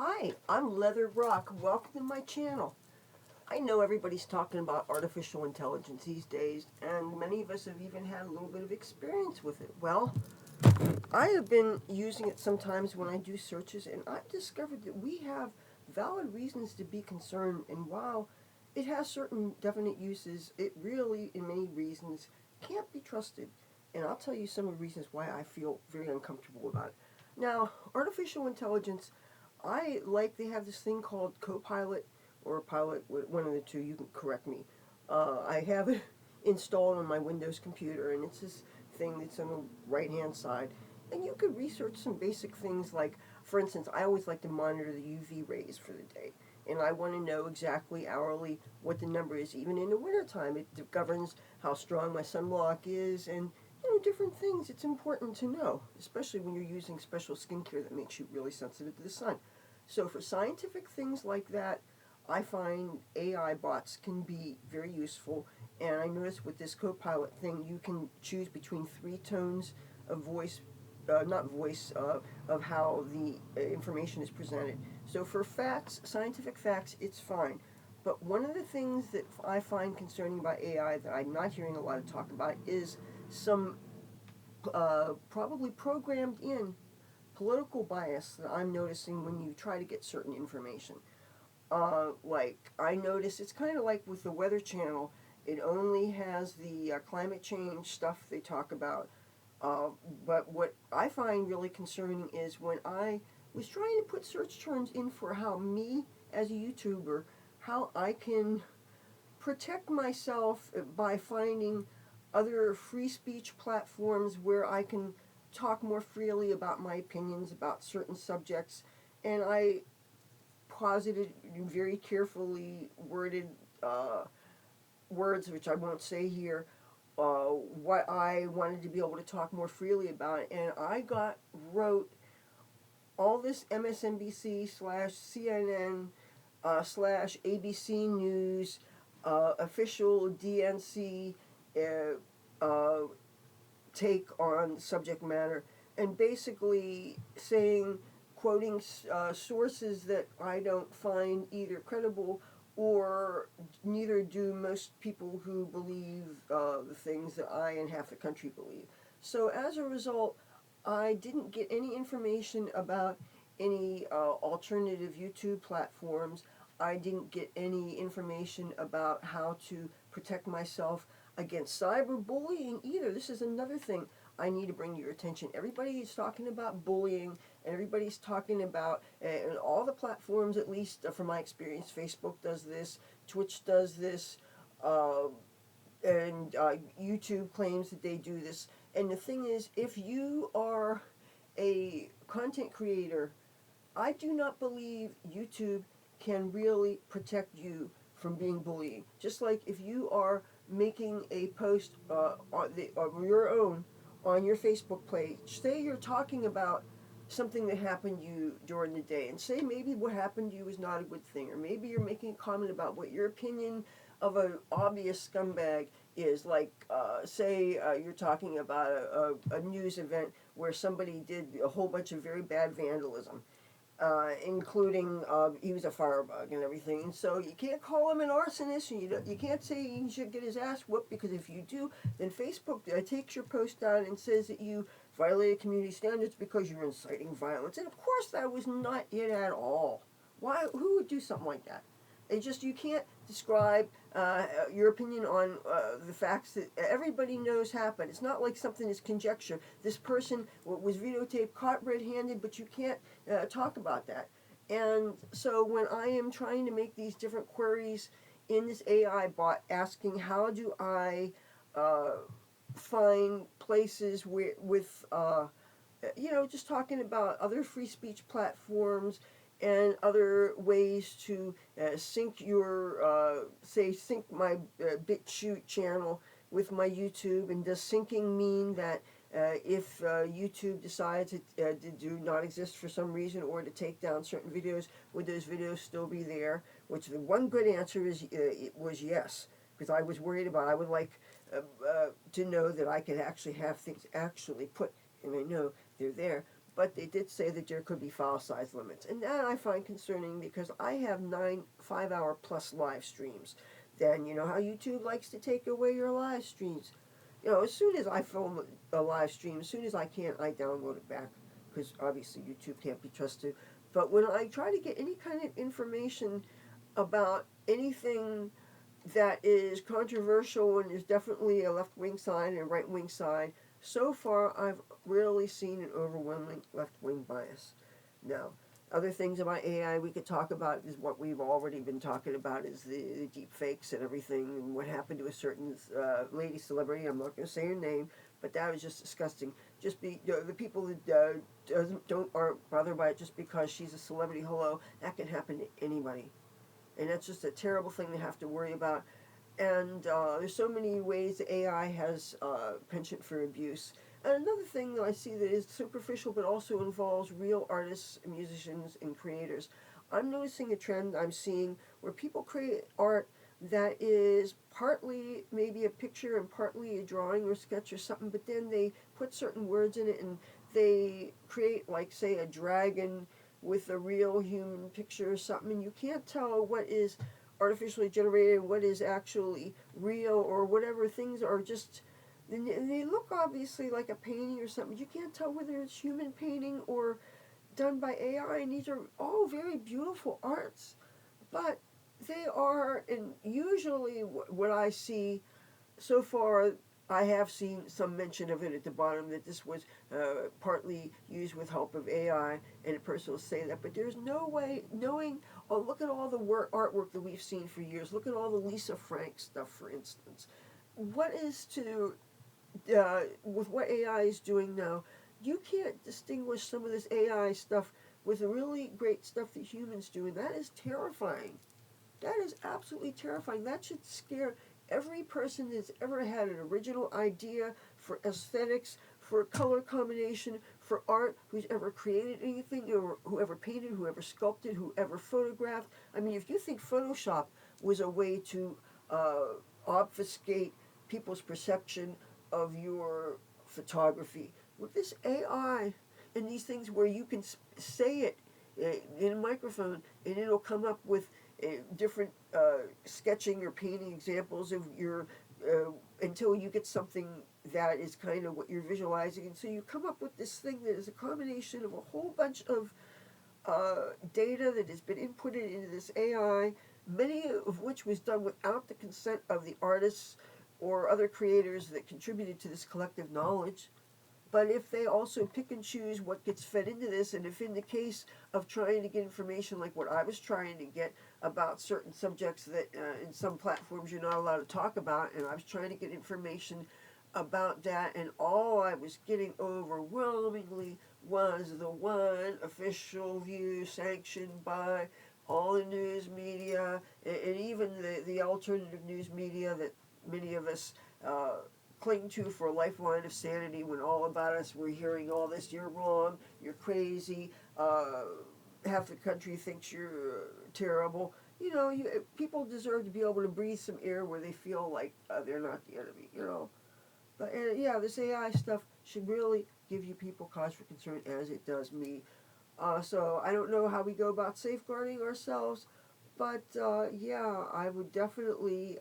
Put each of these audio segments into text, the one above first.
Hi, I'm Leather Rokk. Welcome to my channel. I know everybody's talking about artificial intelligence these days, and many of us have even had a little bit of experience with it. Well, I have been using it sometimes when I do searches, and I've discovered that we have valid reasons to be concerned, and while it has certain definite uses, it really, in many reasons, can't be trusted. And I'll tell you some of the reasons why I feel very uncomfortable about it. Now, artificial intelligence, they have this thing called Copilot or Pilot, one of the two, you can correct me. I have it installed on my Windows computer, and it's this thing that's on the right hand side. And you could research some basic things like, for instance, I always like to monitor the UV rays for the day. And I want to know exactly hourly what the number is, even in the wintertime. It governs how strong my sunblock is and different things it's important to know, especially when you're using special skincare that makes you really sensitive to the sun. So for scientific things like that, I find AI bots can be very useful. And I noticed with this Copilot thing, you can choose between three tones of voice, not voice, of how the information is presented. So for facts, scientific facts, it's fine. But one of the things that I find concerning about AI that I'm not hearing a lot of talk about is some probably programmed in political bias that I'm noticing when you try to get certain information. Like I notice it's kind of like with the Weather Channel. It only has the climate change stuff they talk about. Uh, but what I find really concerning is when I was trying to put search terms in for how me as a YouTuber, how I can protect myself by finding other free speech platforms where I can talk more freely about my opinions about certain subjects. And I posited very carefully worded words, which I won't say here, what I wanted to be able to talk more freely about. And I wrote all this MSNBC slash CNN slash ABC News official DNC uh, take on subject matter, and basically saying, quoting sources that I don't find either credible or neither do most people who believe the things that I and half the country believe. So as a result, I didn't get any information about any alternative YouTube platforms. I didn't get any information about how to protect myself against cyberbullying either. This is another thing I need to bring to your attention. Everybody is talking about bullying, and everybody's talking about, and all the platforms, at least from my experience, Facebook does this, Twitch does this, uh, and YouTube claims that they do this. And the thing is, if you are a content creator, I do not believe YouTube can really protect you from being bullying. Just like if you are making a post on your own on your Facebook page, say you're talking about something that happened to you during the day, and say maybe what happened to you is not a good thing, or maybe you're making a comment about what your opinion of an obvious scumbag is, like say you're talking about a news event where somebody did a whole bunch of very bad vandalism, including he was a firebug and everything. And so you can't call him an arsonist, and you can't say he should get his ass whooped, because if you do, then Facebook takes your post down and says that you violated community standards because you're inciting violence. And of course, that was not it at all. Why? Who would do something like that? You can't describe your opinion on the facts that everybody knows happened. It's not like something is conjecture. This person was videotaped caught red-handed, but you can't talk about that. And so when I am trying to make these different queries in this AI bot, asking how do I uh, find places with just talking about other free speech platforms and other ways to sync your, sync my BitChute channel with my YouTube. And does syncing mean that if YouTube decides to do not exist for some reason, or to take down certain videos, would those videos still be there? Which the one good answer is it was yes, because I was worried about, I would like to know that I could actually have things actually put, and I know they're there. but they did say that there could be file size limits. And that I find concerning because I have 5-hour plus live streams. Then, you know how YouTube likes to take away your live streams. You know, as soon as I film a live stream, as soon as I can, I download it back because obviously YouTube can't be trusted. But when I try to get any kind of information about anything that is controversial and is definitely a left wing side and a right wing side, so far I've rarely seen an overwhelming left wing bias. Now, other things about AI we could talk about is what we've already been talking about is the deep fakes and everything and what happened to a certain lady celebrity. I'm not going to say her name, but that was just disgusting. Just the people that aren't bothered by it just because she's a celebrity. Hello, that can happen to anybody, and that's just a terrible thing to have to worry about. And there's so many ways that AI has penchant for abuse. And another thing that I see that is superficial but also involves real artists, musicians, and creators. I'm noticing a trend I'm seeing where people create art that is partly maybe a picture and partly a drawing or sketch or something, but then they put certain words in it and they create, like, say, a dragon with a real human picture or something, and you can't tell what is artificially generated, what is actually real, or whatever. Things are just, they look obviously like a painting or something. You can't tell whether it's human painting or done by AI, and these are all very beautiful arts, but they are, and usually what I see so far, I have seen some mention of it at the bottom that this was partly used with help of AI, and a person will say that, but there's no way knowing. Oh, look at all the artwork that we've seen for years. Look at all the Lisa Frank stuff, for instance. What is to with what AI is doing now? You can't distinguish some of this AI stuff with the really great stuff that humans do, and that is terrifying. That is absolutely terrifying. That should scare every person that's ever had an original idea for aesthetics, for color combination, for art, who's ever created anything, or whoever painted, whoever sculpted, whoever photographed. I mean, if you think Photoshop was a way to obfuscate people's perception of your photography, with this AI and these things where you can say it in a microphone and it'll come up with different sketching or painting examples of your until you get something that is kind of what you're visualizing, and so you come up with this thing that is a combination of a whole bunch of data that has been inputted into this AI, many of which was done without the consent of the artists or other creators that contributed to this collective knowledge. But if they also pick and choose what gets fed into this, and if in the case of trying to get information like what I was trying to get about certain subjects that in some platforms you're not allowed to talk about, and I was trying to get information about that, and all I was getting overwhelmingly was the one official view sanctioned by all the news media, and even the alternative news media that many of us cling to for a lifeline of sanity, when all about us we're hearing all this, you're wrong, you're crazy, half the country thinks you're terrible. You know, people deserve to be able to breathe some air where they feel like they're not the enemy, you know. But yeah, this AI stuff should really give you people cause for concern, as it does me. So I don't know how we go about safeguarding ourselves, but yeah, I would definitely.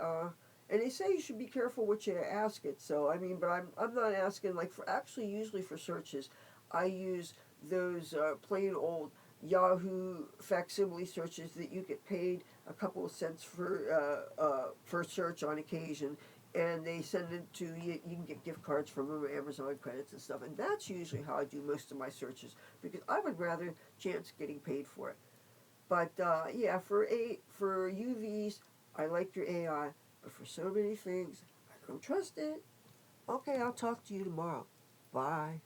And they say you should be careful what you ask it. So I mean, but I'm not asking, like, for actually usually for searches, I use those plain old Yahoo facsimile searches that you get paid a couple of cents for search on occasion, and they send it to you. You can get gift cards from them, Amazon credits and stuff, and that's usually how I do most of my searches, because I would rather chance getting paid for it. But yeah, for UVs, I like your AI, but for so many things, I don't trust it. Okay, I'll talk to you tomorrow. Bye.